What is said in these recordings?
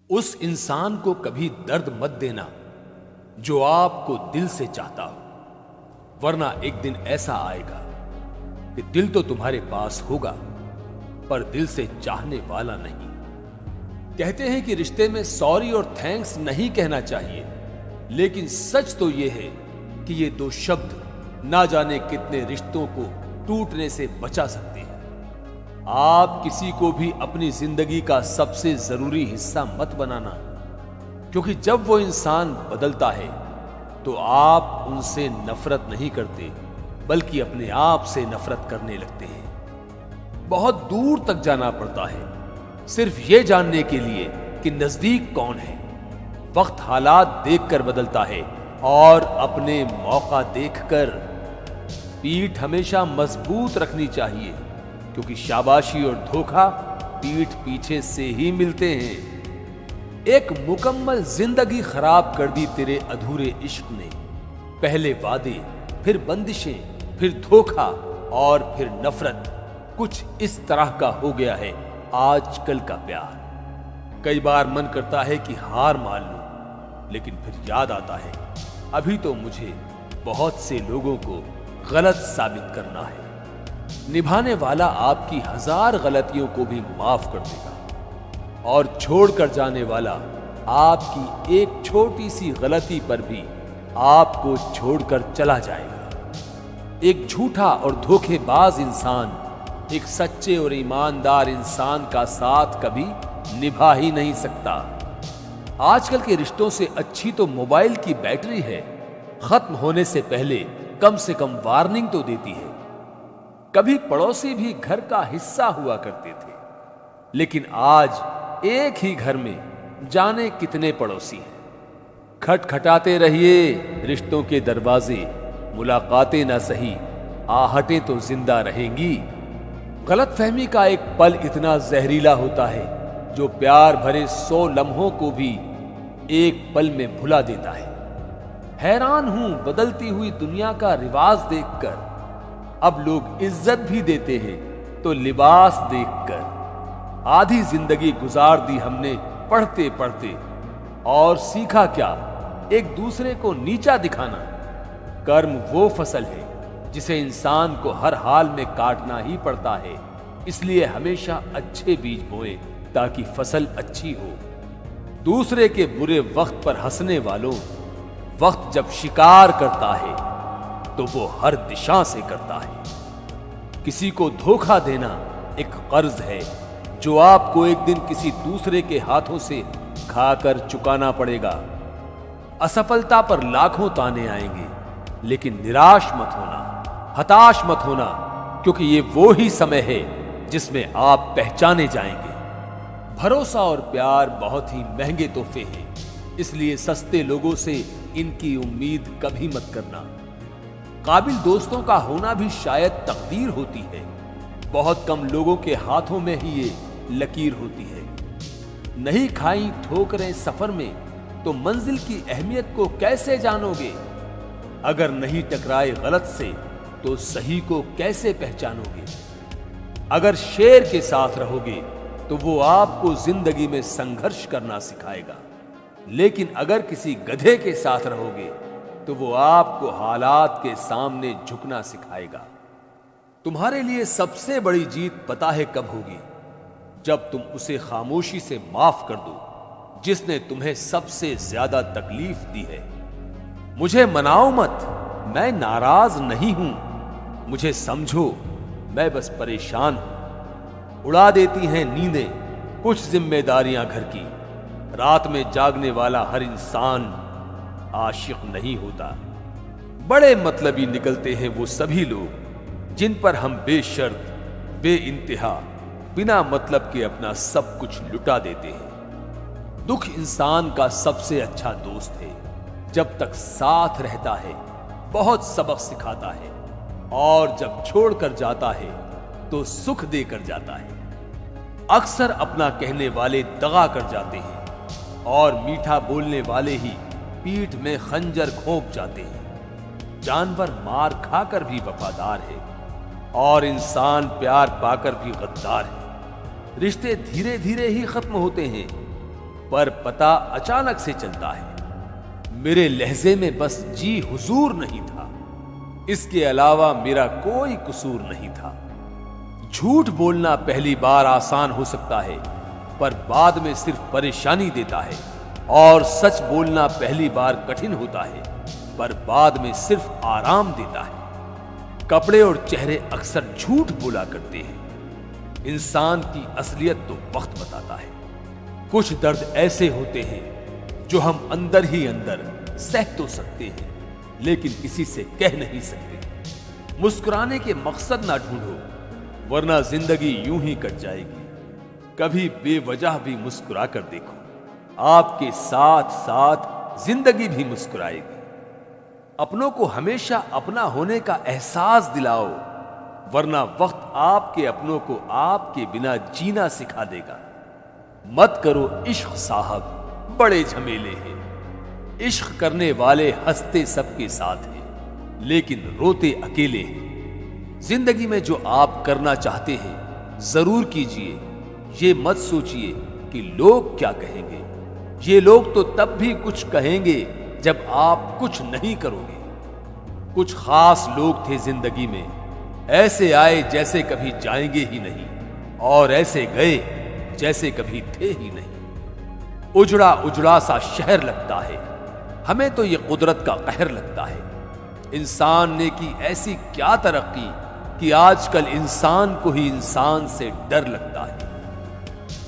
उस इंसान को कभी दर्द मत देना जो आपको दिल से चाहता हो, वरना एक दिन ऐसा आएगा कि दिल तो तुम्हारे पास होगा पर दिल से चाहने वाला नहीं। कहते हैं कि रिश्ते में सॉरी और थैंक्स नहीं कहना चाहिए, लेकिन सच तो यह है कि ये दो शब्द ना जाने कितने रिश्तों को टूटने से बचा सकते हैं। आप किसी को भी अपनी जिंदगी का सबसे जरूरी हिस्सा मत बनाना, क्योंकि जब वो इंसान बदलता है तो आप उनसे नफरत नहीं करते बल्कि अपने आप से नफरत करने लगते हैं। बहुत दूर तक जाना पड़ता है सिर्फ ये जानने के लिए कि नजदीक कौन है। वक्त हालात देखकर बदलता है और अपने मौका देखकर। पीठ हमेशा मजबूत रखनी चाहिए, क्योंकि शाबाशी और धोखा पीठ पीछे से ही मिलते हैं। एक मुकम्मल जिंदगी खराब कर दी तेरे अधूरे इश्क ने। पहले वादे, फिर बंदिशें, फिर धोखा और फिर नफरत। कुछ इस तरह का हो गया है आजकल का प्यार। कई बार मन करता है कि हार मान लूं, लेकिन फिर याद आता है अभी तो मुझे बहुत से लोगों को गलत साबित करना है। निभाने वाला आपकी 1000 गलतियों को भी माफ कर देगा और छोड़कर जाने वाला आपकी एक छोटी सी गलती पर भी आपको छोड़कर चला जाएगा। एक झूठा और धोखेबाज इंसान एक सच्चे और ईमानदार इंसान का साथ कभी निभा ही नहीं सकता। आजकल के रिश्तों से अच्छी तो मोबाइल की बैटरी है, खत्म होने से पहले कम से कम वार्निंग तो देती है। कभी पड़ोसी भी घर का हिस्सा हुआ करते थे, लेकिन आज एक ही घर में जाने कितने पड़ोसी हैं। खटखटाते रहिए रिश्तों के दरवाजे, मुलाकातें ना सही आहटें तो जिंदा रहेंगी। गलतफहमी का एक पल इतना जहरीला होता है जो प्यार भरे 100 लम्हों को भी एक पल में भुला देता है। हैरान हूं बदलती हुई दुनिया का रिवाज देखकर। अब लोग इज्जत भी देते हैं तो लिबास देखकर। आधी जिंदगी गुजार दी हमने पढ़ते पढ़ते, और सीखा क्या? एक दूसरे को नीचा दिखाना। कर्म वो फसल है जिसे इंसान को हर हाल में काटना ही पड़ता है, इसलिए हमेशा अच्छे बीज बोएं ताकि फसल अच्छी हो। दूसरे के बुरे वक्त पर हंसने वालों, वक्त जब शिकार करता है तो वो हर दिशा से करता है। किसी को धोखा देना एक कर्ज है जो आपको एक दिन किसी दूसरे के हाथों से खाकर चुकाना पड़ेगा। असफलता पर लाखों ताने आएंगे, लेकिन निराश मत होना, हताश मत होना, क्योंकि ये वो ही समय है जिसमें आप पहचाने जाएंगे। भरोसा और प्यार बहुत ही महंगे तोहफे हैं, इसलिए सस्ते लोगों से इनकी उम्मीद कभी मत करना। काबिल दोस्तों का होना भी शायद तकदीर होती है। बहुत कम लोगों के हाथों में ही ये लकीर होती है। नहीं खाई ठोकरें सफर में तो मंजिल की अहमियत को कैसे जानोगे? अगर नहीं टकराए गलत से तो सही को कैसे पहचानोगे? अगर शेर के साथ रहोगे तो वो आपको जिंदगी में संघर्ष करना सिखाएगा, लेकिन अगर किसी गधे के साथ रहोगे तो वो आपको हालात के सामने झुकना सिखाएगा। तुम्हारे लिए सबसे बड़ी जीत पता है कब होगी? जब तुम उसे खामोशी से माफ कर दो जिसने तुम्हें सबसे ज्यादा तकलीफ दी है। मुझे मनाओ मत, मैं नाराज नहीं हूं। मुझे समझो, मैं बस परेशान हूं। उड़ा देती हैं नींदें कुछ जिम्मेदारियां घर की। रात में जागने वाला हर इंसान आशिक नहीं होता। बड़े मतलबी निकलते हैं वो सभी लोग जिन पर हम बेशर्त, बेइंतहा, बिना मतलब के अपना सब कुछ लुटा देते हैं। दुख इंसान का सबसे अच्छा दोस्त है। जब तक साथ रहता है बहुत सबक सिखाता है, और जब छोड़कर जाता है तो सुख देकर जाता है। अक्सर अपना कहने वाले दगा कर जाते हैं और मीठा बोलने वाले ही पीठ में खंजर घोंप जाते हैं। जानवर मार खाकर भी वफादार है और इंसान प्यार पाकर भी गद्दार है। रिश्ते धीरे धीरे ही खत्म होते हैं, पर पता अचानक से चलता है। मेरे लहजे में बस जी हुजूर नहीं था, इसके अलावा मेरा कोई कसूर नहीं था। झूठ बोलना पहली बार आसान हो सकता है, पर बाद में सिर्फ परेशानी देता है, और सच बोलना पहली बार कठिन होता है, पर बाद में सिर्फ आराम देता है। कपड़े और चेहरे अक्सर झूठ बोला करते हैं। इंसान की असलियत तो वक्त बताता है। कुछ दर्द ऐसे होते हैं जो हम अंदर ही अंदर सह तो सकते हैं, लेकिन किसी से कह नहीं सकते। मुस्कुराने के मकसद ना ढूंढो, वरना जिंदगी यूं ही कट जाएगी। कभी बेवजह भी मुस्कुरा कर देखो, आपके साथ साथ जिंदगी भी मुस्कुराएगी। अपनों को हमेशा अपना होने का एहसास दिलाओ, वरना वक्त आपके अपनों को आपके बिना जीना सिखा देगा। मत करो इश्क साहब, बड़े झमेले हैं। इश्क करने वाले हंसते सबके साथ हैं, लेकिन रोते अकेले हैं। जिंदगी में जो आप करना चाहते हैं जरूर कीजिए। ये मत सोचिए कि लोग क्या कहेंगे। ये लोग तो तब भी कुछ कहेंगे जब आप कुछ नहीं करोगे। कुछ खास लोग थे जिंदगी में, ऐसे आए जैसे कभी जाएंगे ही नहीं, और ऐसे गए जैसे कभी थे ही नहीं। उजड़ा उजड़ा सा शहर लगता है, हमें तो ये कुदरत का कहर लगता है। इंसान ने की ऐसी क्या तरक्की कि आजकल इंसान को ही इंसान से डर लगता है।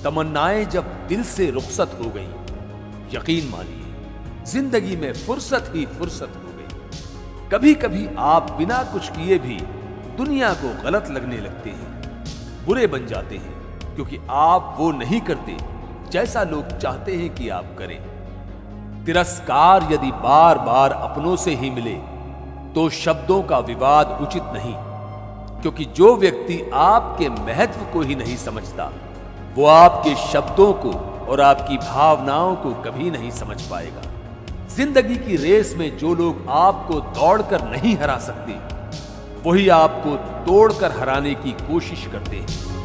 तमन्नाएं जब दिल से रुखसत हो गई, यकीन मानिए जिंदगी में फुर्सत ही फुर्सत हो गई। कभी कभी आप बिना कुछ किए भी दुनिया को गलत लगने लगते हैं, बुरे बन जाते हैं, क्योंकि आप वो नहीं करते जैसा लोग चाहते हैं कि आप करें। तिरस्कार यदि बार बार अपनों से ही मिले तो शब्दों का विवाद उचित नहीं, क्योंकि जो व्यक्ति आपके महत्व को ही नहीं समझता वो आपके शब्दों को और आपकी भावनाओं को कभी नहीं समझ पाएगा। जिंदगी की रेस में जो लोग आपको दौड़कर नहीं हरा सकते, वही आपको तोड़कर हराने की कोशिश करते हैं।